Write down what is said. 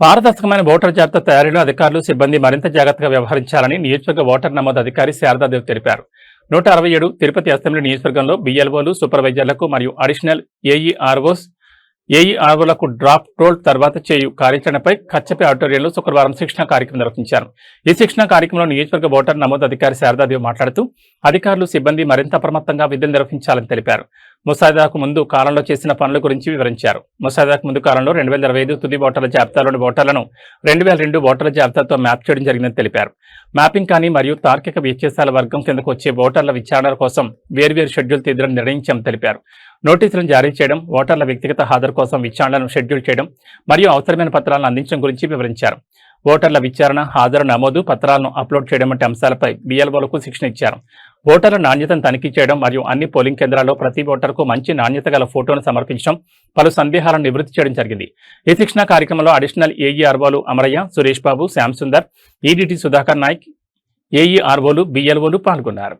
పారదర్శకమైన voter జాబితా తయారీలో అధికారులు, సిబ్బంది మరింత జాగ్రత్తగా వ్యవహరించాలని నియోజకవర్గ ఓటర్ నమోదు అధికారి శారదాదేవి తెలిపారు. 167 తిరుపతి అసెంబ్లీ నియోజకవర్గంలో బిఎల్ఓలు, సూపర్వైజర్లకు మరియు అడిషనల్ ఏఈఆర్ఓలకు డ్రాప్ రోల్ తర్వాత చేయు కార్యాచరణపై కచ్చపి ఆడిటోరియంలో శుక్రవారం శిక్షణ కార్యక్రమం నిర్వహించారు. ఈ శిక్షణ కార్యక్రమంలో నియోజకవర్గ ఓటర్ నమోదు అధికారి శారదాదేవి మాట్లాడుతూ అధికారులు, సిబ్బంది మరింత అప్రమత్తంగా విధులు నిర్వహించాలని తెలిపారు. ముసాయిదాకు ముందు కాలంలో చేసిన పనుల గురించి వివరించారు. ముసాయిదాకు ముందు కాలంలో 2025 తుది ఓటర్ల జాబితాలోని ఓటర్లను 2002 ఓటర్ల జాబితాతో మ్యాప్ చేయడం జరిగిందని తెలిపారు. మ్యాపింగ్ కానీ మరియు తార్కిక వ్యత్యాసాల వర్గం కిందకు వచ్చే ఓటర్ల విచారణల కోసం వేర్వేరు షెడ్యూల్ తీద్దని నిర్ణయించామని తెలిపారు. నోటీసులను జారీ చేయడం, ఓటర్ల వ్యక్తిగత హాజరు కోసం విచారణలను షెడ్యూల్ చేయడం మరియు అవసరమైన పత్రాలను అందించడం గురించి వివరించారు. ఓటర్ల విచారణ, హాజరు నమోదు, పత్రాలను అప్లోడ్ చేయడం వంటి అంశాలపై బిఎల్ఓలకు శిక్షణ ఇచ్చారు. ఓటర్ల నాణ్యతను తనిఖీ చేయడం మరియు అన్ని పోలింగ్ కేంద్రాల్లో ప్రతి ఓటర్కు మంచి నాణ్యత గల ఫోటోను సమర్పించడం, పలు సందేహాలను నివృత్తి చేయడం జరిగింది. ఈ శిక్షణ కార్యక్రమంలో అడిషనల్ ఏఈఆర్ఓలు అమరయ్య, సురేష్ బాబు, శ్యామ్ సుందర్, ఈడీటీ సుధాకర్ నాయక్, ఏఈఆర్ఓలు, బిఎల్ఓలు పాల్గొన్నారు.